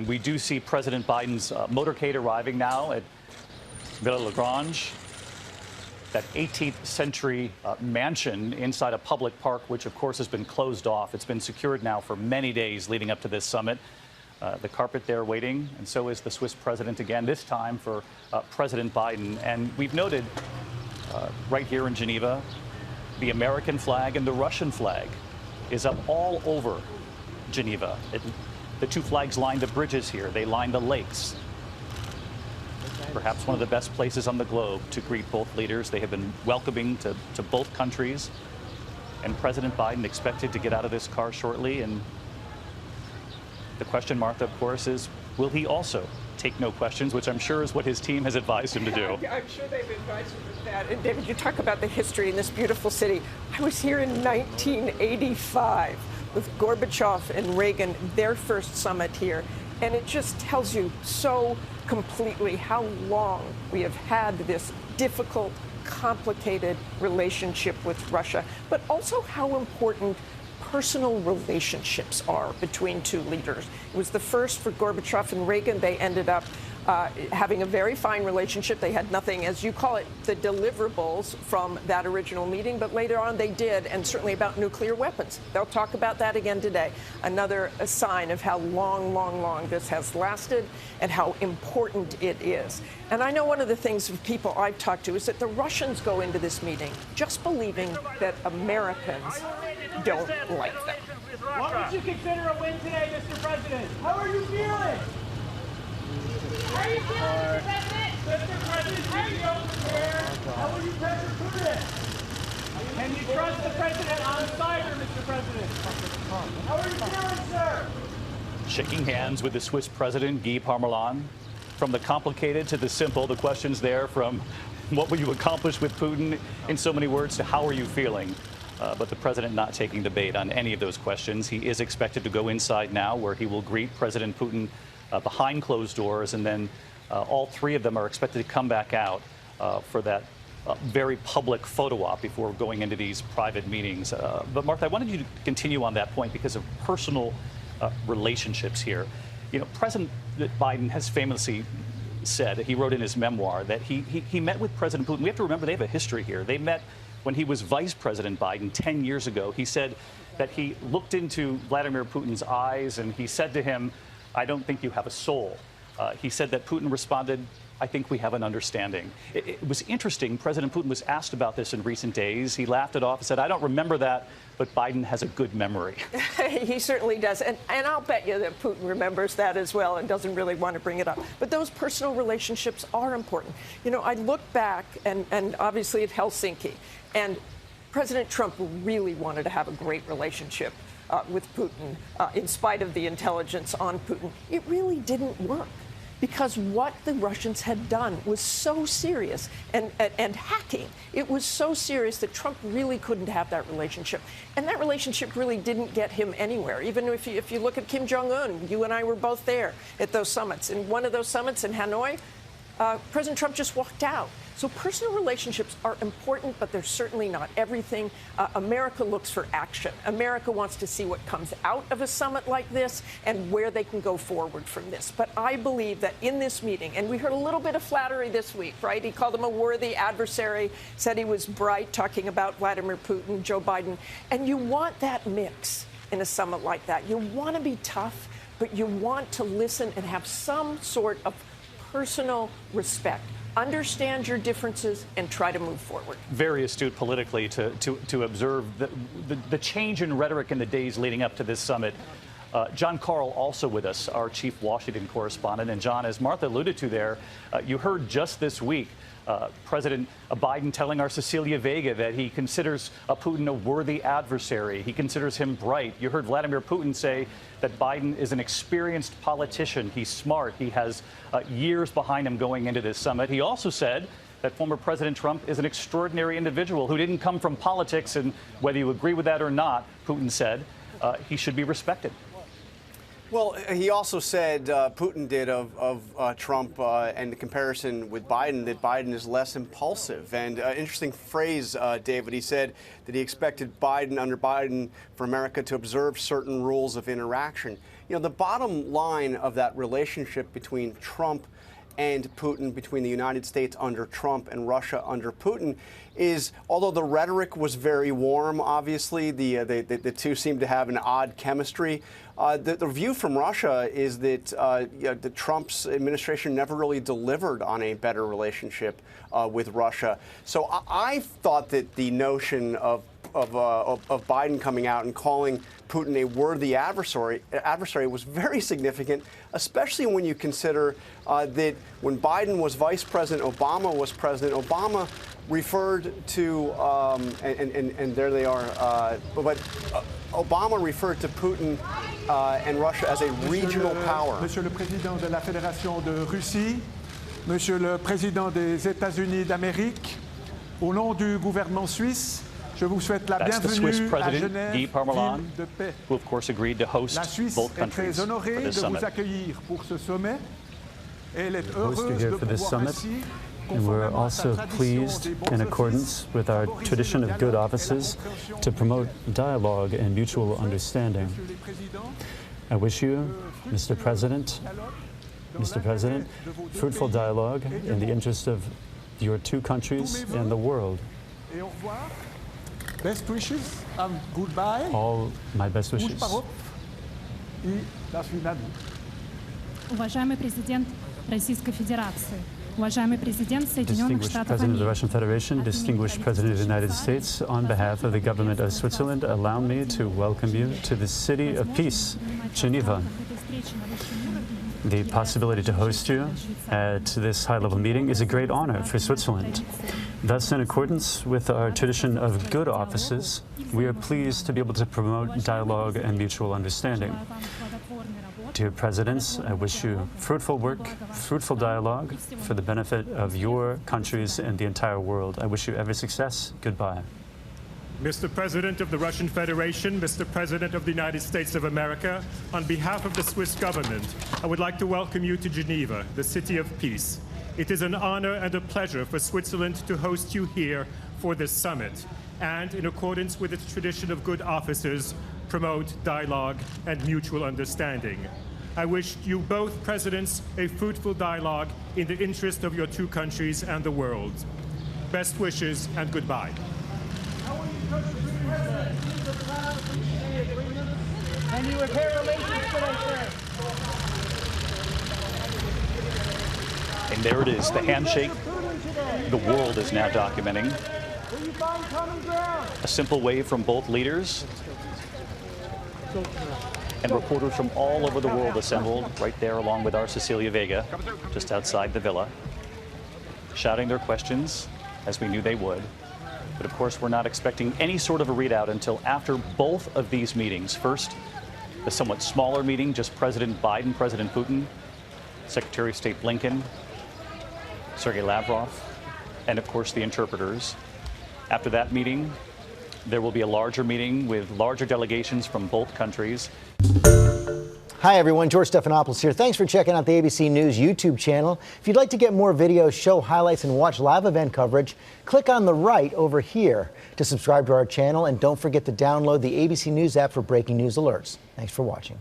We do see President Biden's motorcade arriving now at Villa Lagrange, that 18th century mansion inside a public park, which of course has been closed off. It's been secured now for many days leading up to this summit. The carpet there waiting, and so is the Swiss president again, this time for President Biden. And we've noted right here in Geneva, the American flag and the Russian flag is up all over Geneva. The two flags line the bridges here. They line the lakes. Perhaps one of the best places on the globe to greet both leaders. They have been welcoming to both countries. And President Biden expected to get out of this car shortly. And the question, Martha, of course, is will he also take no questions, which I'm sure is what his team has advised him to do. I'm sure they've advised him with that. And David, you talk about the history in this beautiful city. I was here in 1985 with Gorbachev and Reagan, their first summit here. And it just tells you so completely how long we have had this difficult, complicated relationship with Russia, but also how important personal relationships are between two leaders. It was the first for Gorbachev and Reagan. They ended up having a very fine relationship. They had nothing, as you call it, the deliverables from that original meeting, but later on they did, and certainly about nuclear weapons. They'll talk about that again today. Another sign of how long this has lasted and how important it is. And I know one of the things of people I've talked to is that the Russians go into this meeting just believing that Americans don't like them. What would you consider a win today, Mr. President? How are you feeling? How are you feeling, Mr. President? Mr. President, how will you pressure Putin? Can you trust the president on cyber, Mr. President? How are you feeling, sir? Shaking hands with the Swiss president, Guy Parmelin. From the complicated to the simple, the questions there from what will you accomplish with Putin in so many words to how are you feeling? But the president not taking the bait on any of those questions. He is expected to go inside now where he will greet President Putin behind closed doors, and then all three of them are expected to come back out for that very public photo op before going into these private meetings. But Martha, I wanted you to continue on that point because of personal relationships here. You know, President Biden has famously said, he wrote in his memoir, that he met with President Putin. We have to remember they have a history here. They met when he was Vice President Biden 10 years ago. He said that he looked into Vladimir Putin's eyes and he said to him, I don't think you have a soul. He said that Putin responded, I think we have an understanding. It was interesting. President Putin was asked about this in recent days. He laughed it off and said, I don't remember that, but Biden has a good memory. He certainly does. And I'll bet you that Putin remembers that as well and doesn't really want to bring it up. But those personal relationships are important. You know, I look back and obviously at Helsinki, and President Trump really wanted to have a great relationship with Putin, in spite of the intelligence on Putin. It really didn't work because what the Russians had done was so serious, and hacking, it was so serious that Trump really couldn't have that relationship. And that relationship really didn't get him anywhere. Even if you look at Kim Jong-un, you and I were both there at those summits. In one of those summits in Hanoi, President Trump just walked out. So personal relationships are important, but they're certainly not everything. America looks for action. America wants to see what comes out of a summit like this and where they can go forward from this. But I believe that in this meeting, and we heard a little bit of flattery this week, right? He called him a worthy adversary, said he was bright, talking about Vladimir Putin, Joe Biden. And you want that mix in a summit like that. You want to be tough, but you want to listen and have some sort of personal respect. Understand your differences and try to move forward. Very astute politically to observe the change in rhetoric in the days leading up to this summit. John Carl also with us, our chief Washington correspondent. And John, as Martha alluded to there, you heard just this week President Biden telling our Cecilia Vega that he considers Putin a worthy adversary. He considers him bright. You heard Vladimir Putin say that Biden is an experienced politician. He's smart. He has years behind him going into this summit. He also said that former President Trump is an extraordinary individual who didn't come from politics. And whether you agree with that or not, Putin said, he should be respected. Well, he also said, Putin did of Trump and the comparison with Biden, that Biden is less impulsive. And interesting phrase, David, he said that he expected under Biden, for America to observe certain rules of interaction. You know, the bottom line of that relationship between Trump and Putin, between the United States under Trump and Russia under Putin, is, although the rhetoric was very warm, obviously, the two seem to have an odd chemistry. The view from Russia is that the Trump's administration never really delivered on a better relationship with Russia. So I thought that the notion of Biden coming out and calling Putin a worthy adversary was very significant, especially when you consider that when Biden was vice president, Obama was president. Obama referred to, and there they are, but Obama referred to Putin and Russia as a regional power. Monsieur le Président de la Fédération de Russie, Monsieur le Président des États-Unis d'Amérique, au nom du gouvernement suisse, je vous souhaite la That's the bienvenue Swiss à President, Genève, Guy Parmelin, ville de paix. who of course agreed to host La Suisse both est countries très for honorée this de summit. vous accueillir pour ce sommet. Elle est host you heureuse here de for this pouvoir summit, ainsi, and we're conformément à sa also tradition pleased, des bons in offices, accordance with our tradition of good offices, to promote dialogue and mutual understanding. Monsieur le Président, I wish you, Mr. President, fruitful dialogue in the interest of your two countries and the world. et au revoir. Best wishes and goodbye. All my best Уж wishes. порог и до свидания. Уважаемый президент Российской Федерации, уважаемый президент Соединенных Distinguished Штатов President of the Америки. Russian Federation, distinguished President of the United States, on behalf of the government of Switzerland, allow me to welcome you to the city of peace, Geneva. The possibility to host you at this high-level meeting is a great honor for Switzerland. Thus, in accordance with our tradition of good offices, we are pleased to be able to promote dialogue and mutual understanding. Dear Presidents, I wish you fruitful work, fruitful dialogue for the benefit of your countries and the entire world. I wish you every success. Goodbye. Mr. President of the Russian Federation, Mr. President of the United States of America, on behalf of the Swiss government, I would like to welcome you to Geneva, the city of peace. It is an honor and a pleasure for Switzerland to host you here for this summit, and in accordance with its tradition of good offices, promote dialogue and mutual understanding. I wish you both presidents a fruitful dialogue in the interest of your two countries and the world. Best wishes and goodbye. Can you repair relations today, sir? And there it is, the handshake the world is now documenting. Will you find common ground? A simple wave from both leaders. And reporters from all over the world assembled right there along with our Cecilia Vega, just outside the villa, shouting their questions, as we knew they would. But of course, we're not expecting any sort of a readout until after both of these meetings. First, the somewhat smaller meeting, just President Biden, President Putin, Secretary of State Blinken, Sergei Lavrov, and of course the interpreters. After that meeting, there will be a larger meeting with larger delegations from both countries. Hi, everyone. George Stephanopoulos here. Thanks for checking out the ABC News YouTube channel. If you'd like to get more videos, show highlights, and watch live event coverage, click on the right over here to subscribe to our channel. And don't forget to download the ABC News app for breaking news alerts. Thanks for watching.